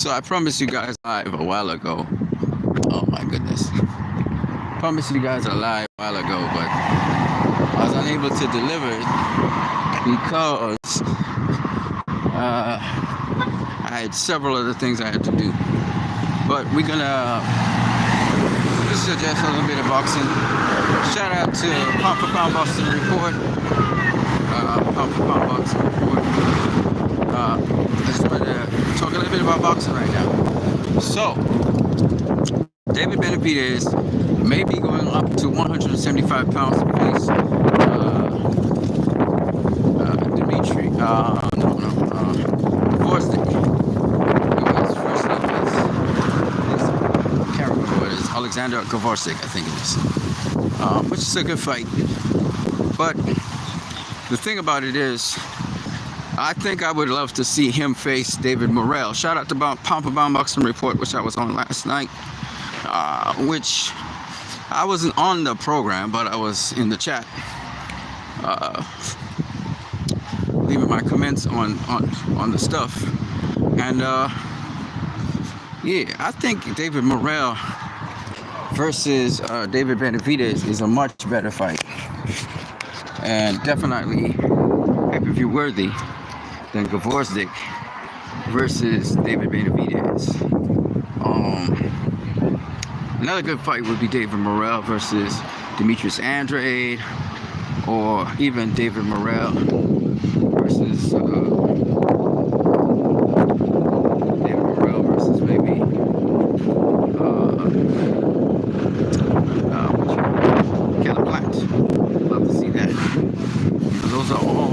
So I promised you guys live a while ago. Oh my goodness. Promised you guys a live a while ago, but I was unable to deliver it because I had several other things I had to do. But we're gonna just suggest a little bit of boxing. Shout out to Pound for Pound Boxing Report. Pound for Pound Boxing Report. I just want to talk a little bit about boxing right now. So, David Benavidez may be going up to 175 pounds to face Dimitri. Forstic. His first name is, I can't remember what it is. Alexander Gavorsik, I think it is. Which is a good fight. But the thing about it is, I think I would love to see him face David Morrell. Shout out to Pound for Pound Boxing Report, which I was on last night. Which I wasn't on the program, but I was in the chat, leaving my comments on the stuff. And yeah, I think David Morrell versus David Benavidez is a much better fight, and definitely pay-per-view worthy than Gavorsik versus David Benavidez. Another good fight would be David Morrell versus Demetrius Andrade, or even David Morrell versus maybe Caleb Plant. Love to see that. Those are all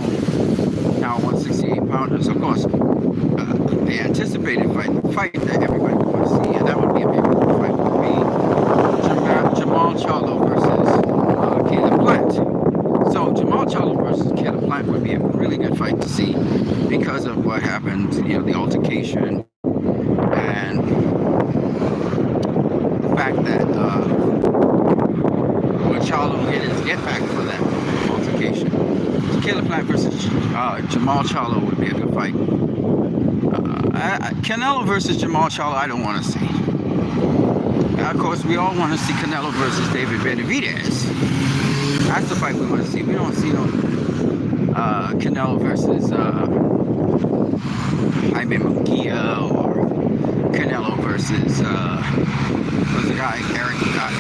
now 168 pounders. Of course, the anticipated fight that everybody would want to see, and that would be a big fight, would be Jamal Charlo versus Caleb Plant. So Jamal Charlo versus Caleb Plant would be a really good fight to see because of what happened, the altercation, and the fact that Charlo hit his get back for that altercation. So Caleb Plant versus Jamal Charlo would be a good fight. Canelo versus Jamal Charlo, I don't want to see. Of course, we all want to see Canelo versus David Benavidez. That's the fight we want to see. We don't see no Canelo versus Jaime Munguia, or Canelo versus what's the guy,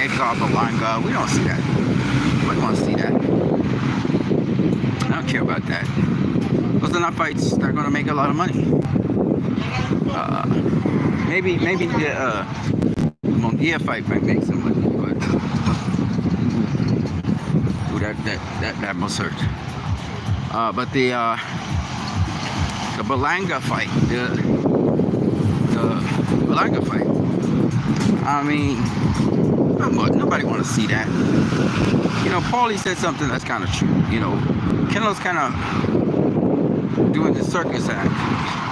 Edgar Berlanga. We don't see that. We don't want to see that. I don't care about that. Those are not fights that are going to make a lot of money. Maybe the Munguia fight might make some money, but that must hurt. But the Berlanga fight, the Berlanga fight, I mean, nobody want to see that. Paulie said something that's kind of true. Canelo's kind of doing the circus act,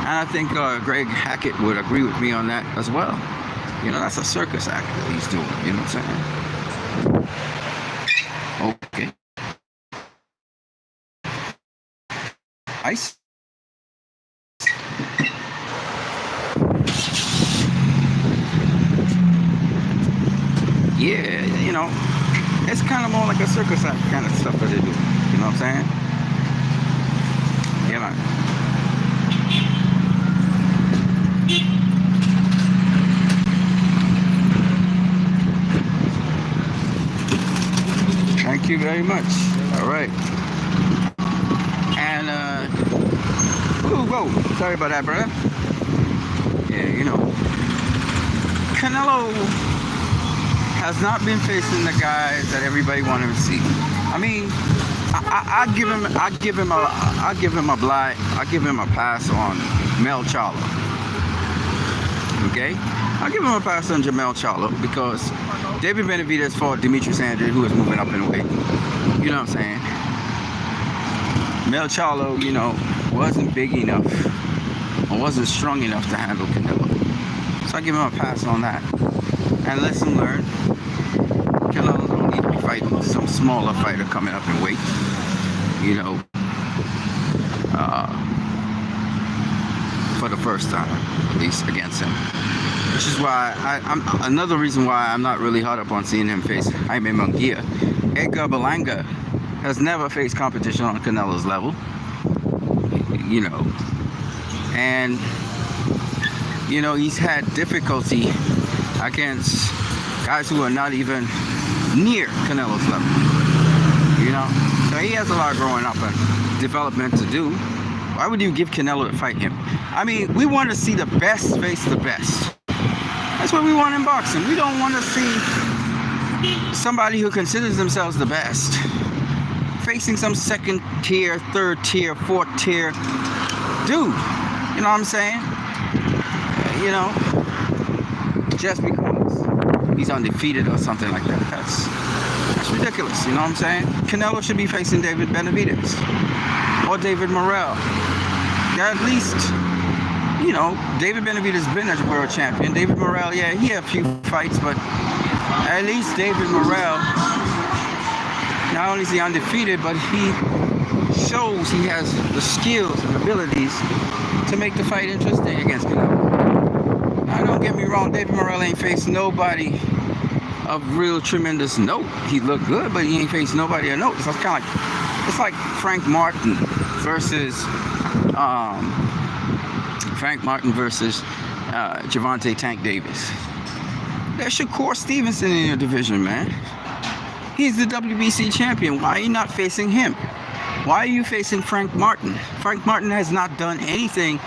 and I think Greg Hackett would agree with me on that as well. That's a circus act that he's doing. You know what I'm saying? Okay. Ice. Yeah, it's kind of more like a circus act kind of stuff that they do. You know what I'm saying? Yeah, man. Thank you very much. All right. And, whoa, sorry about that, brother. Yeah, Canelo has not been facing the guys that everybody wanted to see. I mean, I give him a pass on Mel Charlo. Okay? I'll give him a pass on Jamel Charlo because David Benavidez fought Demetrius Andrade, who is moving up in weight. You know what I'm saying? Mel Charlo, wasn't big enough or wasn't strong enough to handle Canelo. So I give him a pass on that. And lesson learned. Canelo don't need to be fighting some smaller fighter coming up in weight. For the the first time, at least against him. Which is why I'm another reason why I'm not really hot up on seeing him face Jaime Munguia. Edgar Berlanga has never faced competition on Canelo's level, you know, and you know he's had difficulty against guys who are not even near Canelo's level, you know. So he has a lot of growing up and development to do. Why would you give Canelo to fight him? I mean, we want to see the best face the best. That's what we want in boxing. We don't want to see somebody who considers themselves the best facing some second tier, third tier, fourth tier dude. You know what I'm saying? You know, just because he's undefeated or something like that. That's ridiculous. You know what I'm saying? Canelo should be facing David Benavidez or David Morrell. At least, you know, David Benavidez has been a world champion. David Morrell, yeah, he had a few fights, but at least David Morrell, not only is he undefeated, but he shows he has the skills and abilities to make the fight interesting against Canelo. Now, don't get me wrong, David Morrell ain't faced nobody of real tremendous note. He looked good, but he ain't faced nobody of note. So it's kind of like, it's like Frank Martin versus Gervonta Tank Davis. There's Shakur Stevenson in your division, man. He's the WBC champion. Why are you not facing him? Why are you facing Frank Martin? Frank Martin has not done anything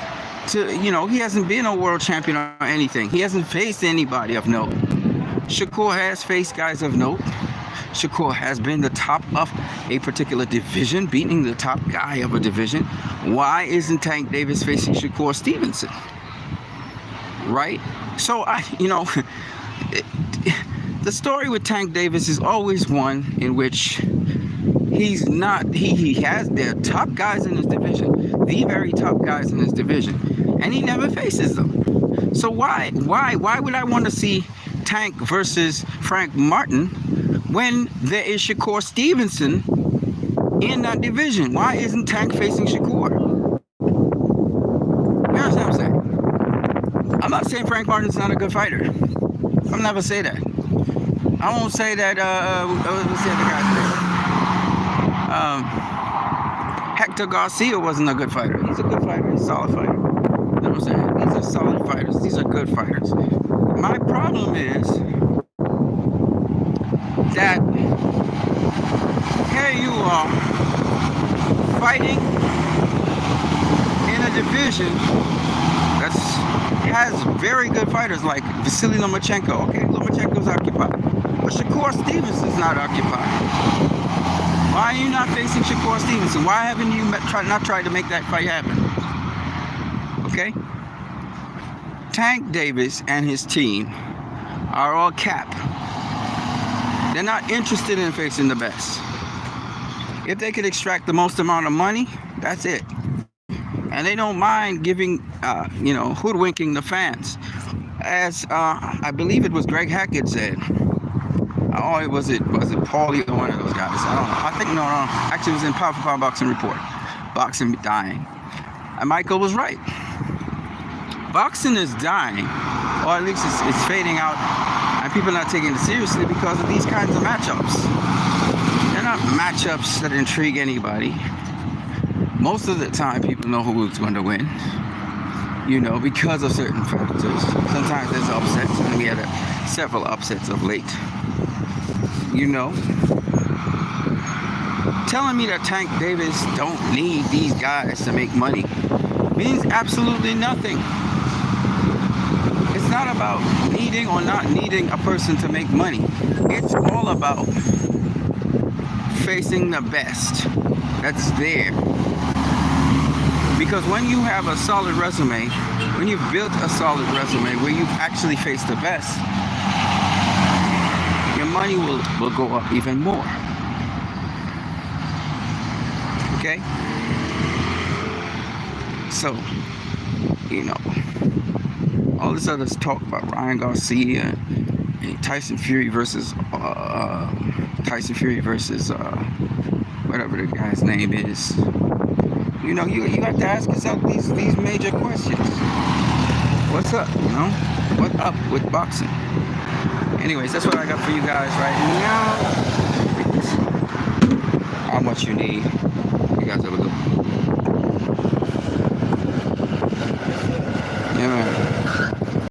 to, you know, he hasn't been a world champion or anything. He hasn't faced anybody of note. Shakur has faced guys of note. Shakur has been the top of a particular division, beating the top guy of a division. Why isn't Tank Davis facing Shakur Stevenson? Right? So, the story with Tank Davis is always one in which he's not, he has their top guys in his division, the very top guys in his division, and he never faces them. So why would I want to see Tank versus Frank Martin when there is Shakur Stevenson in that division? Why isn't Tank facing Shakur? You understand what I'm saying? I'm not saying Frank Martin's not a good fighter. I'll never say that. I won't say that, what's the other guy's name? Hector Garcia wasn't a good fighter. He's a good fighter. He's a solid fighter. You know what I'm saying? These are solid fighters. These are good fighters. My problem is that here you are fighting in a division that has very good fighters like Vasily Lomachenko. Okay, Lomachenko's occupied, but Shakur Stevenson's not occupied. Why are you not facing Shakur Stevenson? Why haven't you not tried to make that fight happen? Okay? Tank Davis and his team are all cap. They're not interested in facing the best. If they could extract the most amount of money, that's it. And they don't mind giving, hoodwinking the fans. As I believe it was Greg Hackett said. Oh, was it Paulie or one of those guys? I don't know. I think no. Actually, it was in Power for Power Boxing Report. Boxing dying. And Michael was right. Boxing is dying, or at least it's fading out, and people are not taking it seriously because of these kinds of matchups. They're not matchups that intrigue anybody. Most of the time, people know who's going to win, because of certain factors. Sometimes there's upsets, and we had several upsets of late. Telling me that Tank Davis don't need these guys to make money means absolutely nothing. It's not about needing or not needing a person to make money. It's all about facing the best that's there. Because when you have a solid resume, when you've built a solid resume where you've actually faced the best, your money will go up even more. Okay? So, all this other talk about Ryan Garcia and Tyson Fury versus whatever the guy's name is. You know, you have to ask yourself these major questions. What's up? You know, what up with boxing? Anyways, that's what I got for you guys right now. I'm what you need. You guys have a good